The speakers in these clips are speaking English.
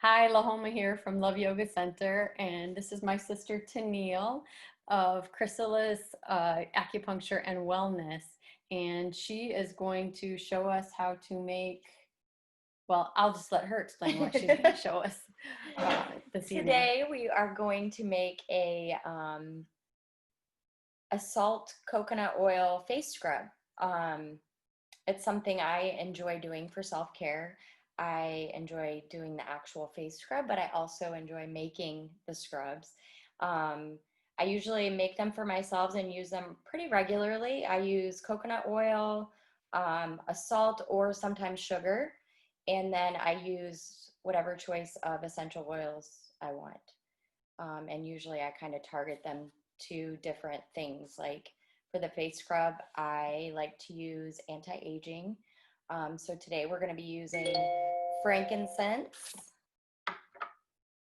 Hi, Lahoma here from Love Yoga Center, and this is my sister Tenelle of Chrysalis Acupuncture and Wellness, and she is going to show us how to make, well, I'll just let her explain what she's going to show us this evening. Today we are going to make a salt coconut oil face scrub. It's something I enjoy doing for self-care. I enjoy doing the actual face scrub, but I also enjoy making the scrubs. I usually make them for myself and use them pretty regularly. I use coconut oil, a salt, or sometimes sugar, and then I use whatever choice of essential oils I want. And usually I kind of target them to different things. Like for the face scrub, I like to use anti-aging. So today we're going to be using frankincense,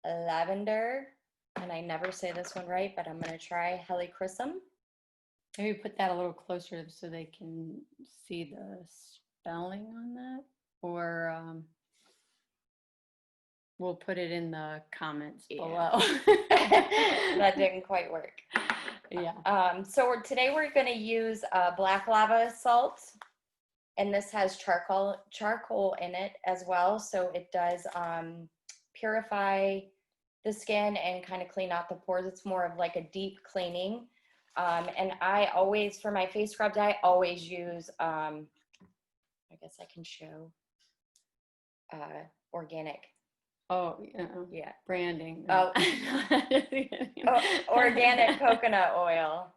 lavender, and I never say this one right, but I'm going to try helichrysum. Maybe put that a little closer so they can see the spelling on that, or we'll put it in the comments below. That didn't quite work. Yeah. So today we're going to use black lava salt, and this has charcoal in it as well. So it does purify the skin and kind of clean out the pores. It's more of like a deep cleaning. And I always, for my face scrubs, I always use, I guess I can show organic. Oh, yeah. Branding. Oh, organic coconut oil.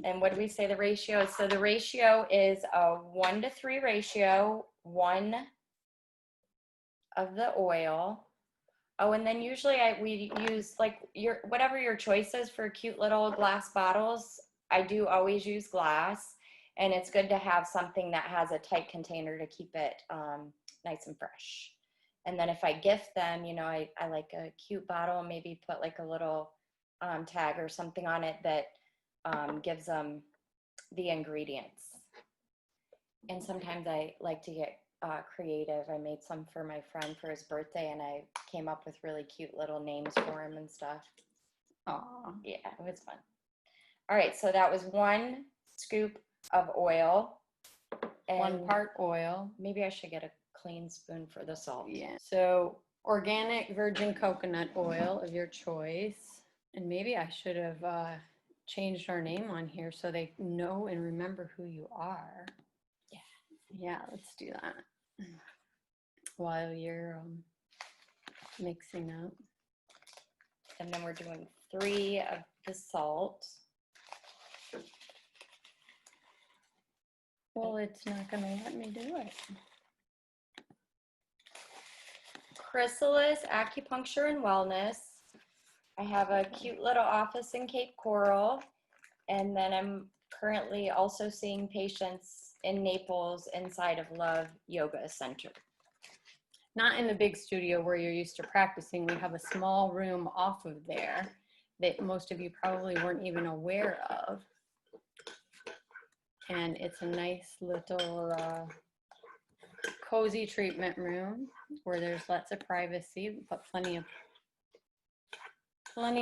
And what do we say the ratio is? So the ratio is a 1-to-3 ratio, 1 of the oil. Oh, and then usually we use like whatever your choice is for cute little glass bottles. I do always use glass, and it's good to have something that has a tight container to keep it nice and fresh. And then if I gift them, you know, I like a cute bottle, maybe put like a little tag or something on it that gives them the ingredients. And sometimes I like to get creative. I made some for my friend for his birthday, and I came up with really cute little names for him and stuff. Aww. Yeah, it was fun. All right, so that was 1 scoop of oil. And 1 part oil. Maybe I should get a clean spoon for the salt. Yeah. So organic virgin coconut oil of your choice. And maybe I should have changed our name on here so they know and remember who you are. Yeah, let's do that while you're mixing up. And then we're doing 3 of the salt. Well, it's not going to let me do it. Chrysalis Acupuncture and Wellness. I have a cute little office in Cape Coral, and then I'm currently also seeing patients in Naples inside of Love Yoga Center. Not in the big studio where you're used to practicing. We have a small room off of there that most of you probably weren't even aware of. And it's a nice little cozy treatment room where there's lots of privacy, but plenty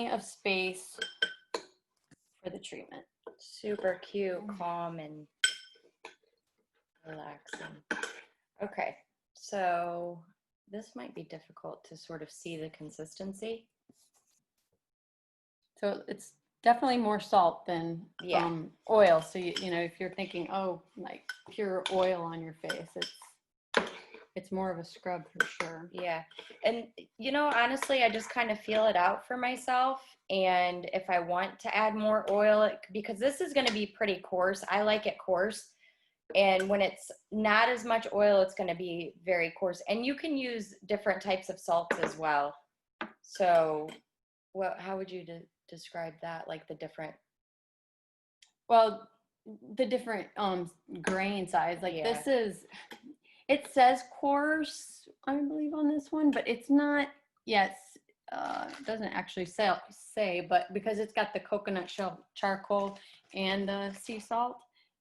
of space for the treatment. Super cute, calm, and relaxing. Okay, so this might be difficult to sort of see the consistency. So it's definitely more salt than oil. So you know, if you're thinking, oh, like pure oil on your face, it's more of a scrub for sure. Yeah. And you know, honestly, I just kind of feel it out for myself. And if I want to add more oil, because this is going to be pretty coarse, I like it coarse. And when it's not as much oil, it's going to be very coarse. And you can use different types of salts as well. So how would you describe that? Like the different? Well, the different grain size. Like this is, it says coarse, I believe, on this one, but it's not. Yes, it doesn't actually say, but because it's got the coconut shell charcoal and the sea salt,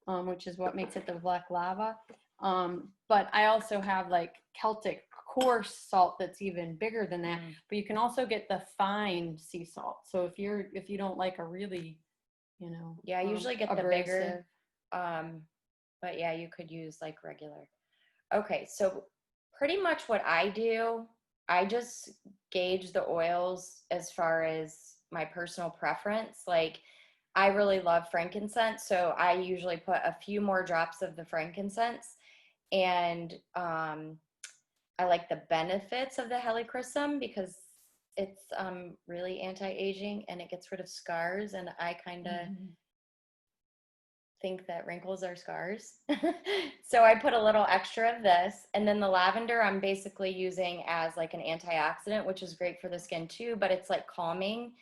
which is what makes it the black lava. But I also have like Celtic coarse salt that's even bigger than that, Mm. but you can also get the fine sea salt. So if you don't like a really, Yeah, I usually get the abrasive. bigger. But yeah, you could use like regular. Okay, so pretty much what I do, I just gauge the oils as far as my personal preference. Like, I really love frankincense, so I usually put a few more drops of the frankincense. And I like the benefits of the helichrysum because it's really anti-aging and it gets rid of scars. And I kind of think that wrinkles are scars. So I put a little extra of this. And then the lavender I'm basically using as like an antioxidant, which is great for the skin too, but it's like calming.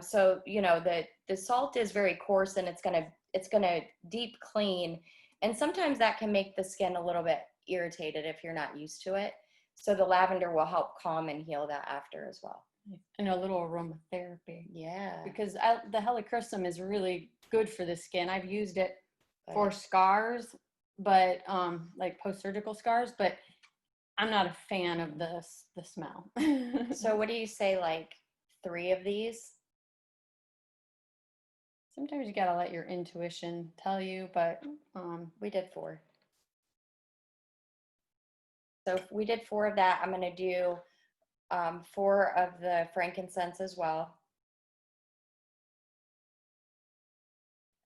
So the salt is very coarse and it's gonna deep clean. And sometimes that can make the skin a little bit irritated if you're not used to it. So the lavender will help calm and heal that after as well. And a little aromatherapy. Yeah. Because the helichrysum is really good for the skin. I've used it for scars, but like post-surgical scars, but I'm not a fan of the smell. So what do you say, like 3 of these? Sometimes you gotta let your intuition tell you, but we did 4. So if we did 4 of that, I'm going to do 4 of the frankincense as well.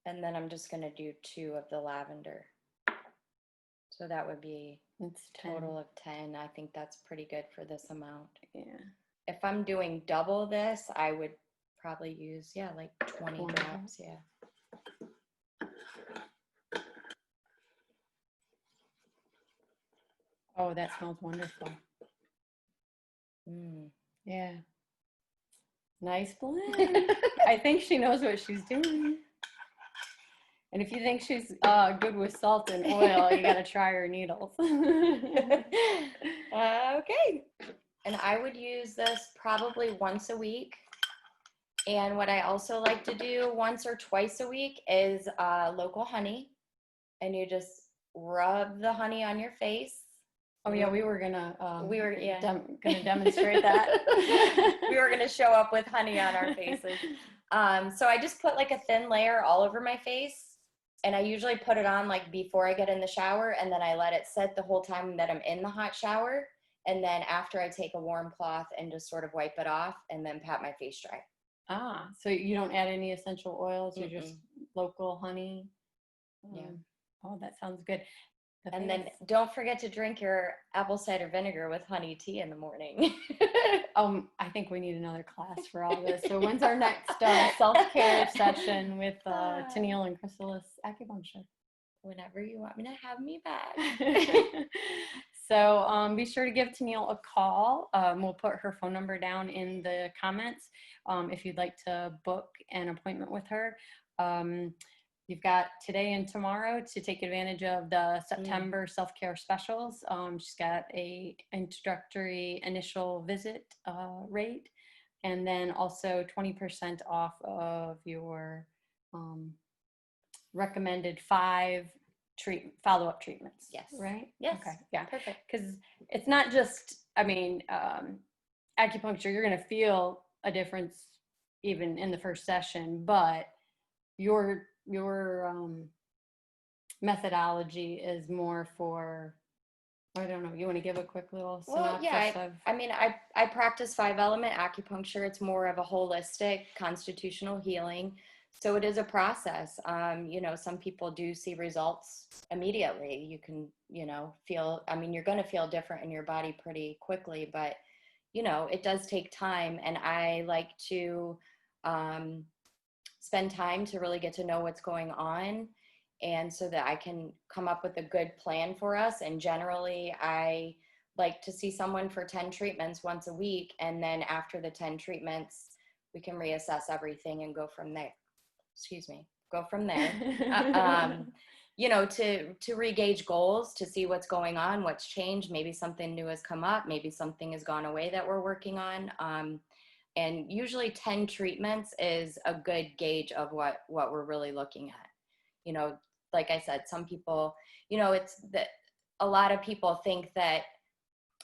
And then I'm just going to do 2 of the lavender. So that would be a total of 10. I think that's pretty good for this amount. Yeah. If I'm doing double this, I would probably use, like 20 drops. Yeah. Oh, that smells wonderful. Yeah. Nice blend. I think she knows what she's doing. And if you think she's good with salt and oil, you got to try her needles. Okay. And I would use this probably once a week. And what I also like to do once or twice a week is local honey. And you just rub the honey on your face. Oh yeah, we were gonna gonna demonstrate that. We were gonna show up with honey on our faces. So I just put like a thin layer all over my face, and I usually put it on like before I get in the shower, and then I let it set the whole time that I'm in the hot shower, and then after I take a warm cloth and just sort of wipe it off, and then pat my face dry. Ah, so you don't add any essential oils, you're just local honey. Yeah. Oh, that sounds good. And then don't forget to drink your apple cider vinegar with honey tea in the morning. I think we need another class for all this. So when's our next self-care session with Tenelle and Chrysalis Acupuncture? Whenever you want me to have me back. So be sure to give Tenelle a call. We'll put her phone number down in the comments if you'd like to book an appointment with her. You've got today and tomorrow to take advantage of the September self-care specials. She's got a introductory initial visit rate, and then also 20% off of your recommended 5 follow-up treatments. Yes. Right? Yes. Okay. Yeah. Perfect. Because it's not just, acupuncture, you're going to feel a difference even in the first session, but your methodology is more for, I don't know, you want to give a quick little synopsis? Well, yeah, I practice 5-element acupuncture. It's more of a holistic constitutional healing. So it is a process. Some people do see results immediately. You can, feel, you're going to feel different in your body pretty quickly, but, it does take time. And I like to spend time to really get to know what's going on, and so that I can come up with a good plan for us. And generally, I like to see someone for 10 treatments once a week, and then after the 10 treatments, we can reassess everything and go from there. To re-gauge goals, to see what's going on, what's changed. Maybe something new has come up. Maybe something has gone away that we're working on. And usually 10 treatments is a good gauge of what we're really looking at. Like I said, some people, it's that a lot of people think that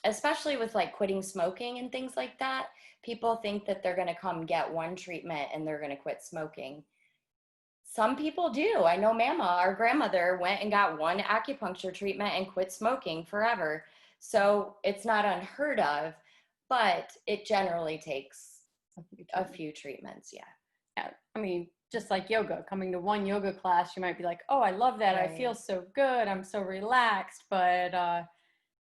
especially with like quitting smoking and things like that, people think that they're going to come get one treatment and they're going to quit smoking. Some people do. I know Mama, our grandmother, went and got one acupuncture treatment and quit smoking forever. So it's not unheard of, but it generally takes a few treatments. Yeah. Yeah. I mean, just like yoga, coming to one yoga class, you might be like, oh, I love that. Right. I feel so good. I'm so relaxed. But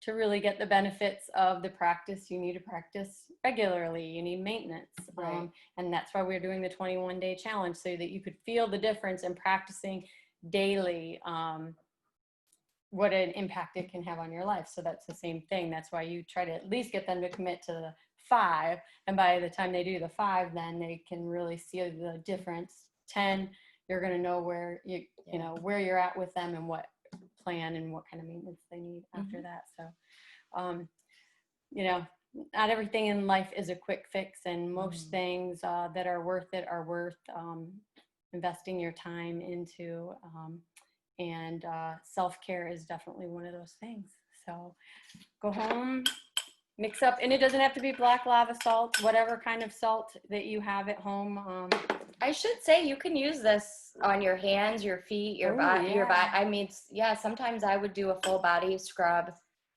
to really get the benefits of the practice, you need to practice regularly. You need maintenance. Right. And that's why we're doing the 21-day challenge, so that you could feel the difference in practicing daily, what an impact it can have on your life. So that's the same thing. That's why you try to at least get them to commit to the 5. And by the time they do the 5, then they can really see the difference. 10, you're going to know where you know, where you're at with them and what plan and what kind of maintenance they need after that. So, you know, not everything in life is a quick fix, and most things that are worth it are worth investing your time into. And self-care is definitely one of those things. So go home, mix up, and it doesn't have to be black lava salt, whatever kind of salt that you have at home. I should say you can use this on your hands, your feet, your body, your body. I mean, yeah, sometimes I would do a full body scrub.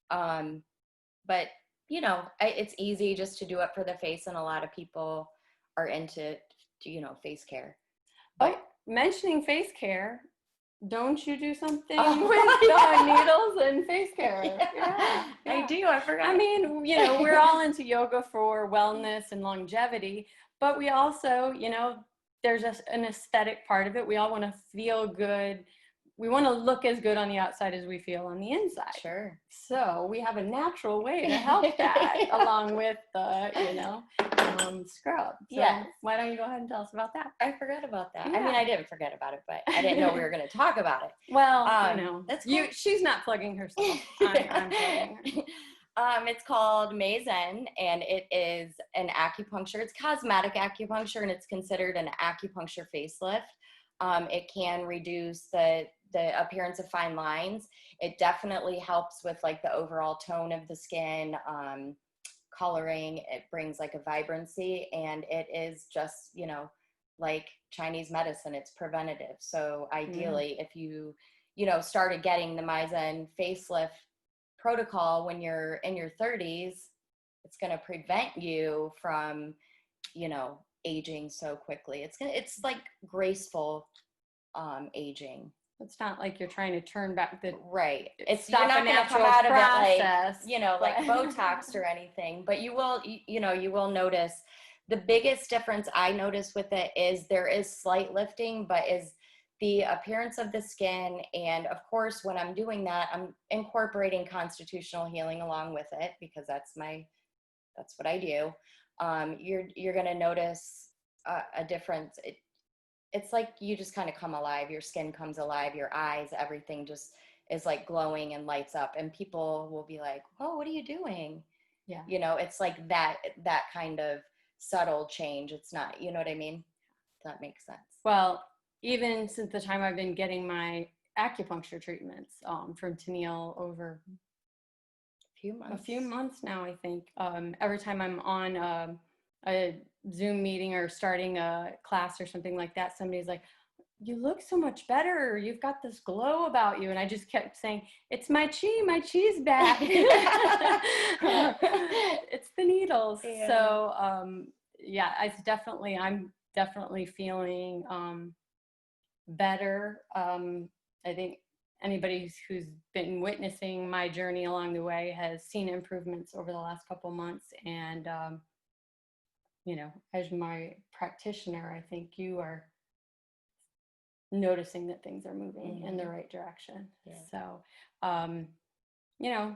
But you know, it's easy just to do it for the face, and a lot of people are into, you know, face care. But mentioning face care, don't you do something with needles and face care? Yeah, I do. I forgot. I mean, you know, we're all into yoga for wellness and longevity, but we also, you know, there's an aesthetic part of it. We all want to feel good. We want to look as good on the outside as we feel on the inside. Sure. So we have a natural way to help that, along with the, you know, scrub. So yes. Why don't you go ahead and tell us about that? I forgot about that. Yeah. I mean, I didn't forget about it, but I didn't know we were going to talk about it. Well, you know, that's cool. She's not plugging herself. I'm plugging her. It's called Maizen, and it is an acupuncture. It's cosmetic acupuncture, and it's considered an acupuncture facelift. It can reduce the appearance of fine lines. It definitely helps with like the overall tone of the skin, coloring. It brings like a vibrancy, and it is just, you know, like Chinese medicine. It's preventative. So ideally, if you know, started getting the Maizen facelift protocol when you're in your 30s, it's going to prevent you from, you know, aging so quickly. It's like graceful aging. It's not like you're trying to turn back the right. It's you're not going to come out process, of it like, you know, like Botox or anything, but you will, you know, you will notice the biggest difference I notice with it is there is slight lifting, but is the appearance of the skin. And of course, when I'm doing that, I'm incorporating constitutional healing along with it, because that's what I do. You're going to notice a difference. It's like you just kind of come alive. Your skin comes alive, your eyes, everything just is like glowing and lights up. And people will be like, "Oh, what are you doing?" Yeah. You know, it's like that kind of subtle change. It's not, you know what I mean? If that makes sense. Well, even since the time I've been getting my acupuncture treatments from Tenelle over a few months now, I think. Every time I'm on a Zoom meeting or starting a class or something like that, somebody's like, "You look so much better. You've got this glow about you." And I just kept saying, "It's my chi's back." It's the needles. Yeah. So yeah, I'm definitely feeling better. I think anybody who's been witnessing my journey along the way has seen improvements over the last couple months. And, you know, as my practitioner, I think you are noticing that things are moving in the right direction. Yeah. So, you know,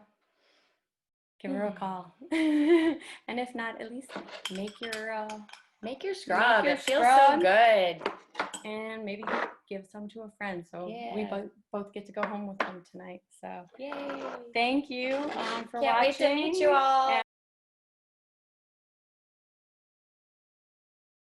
give her a call. And if not, at least make your scrub. It feels so good. And maybe give some to a friend. So we both get to go home with them tonight. So yay. Thank you for watching. Can't wait to meet you all.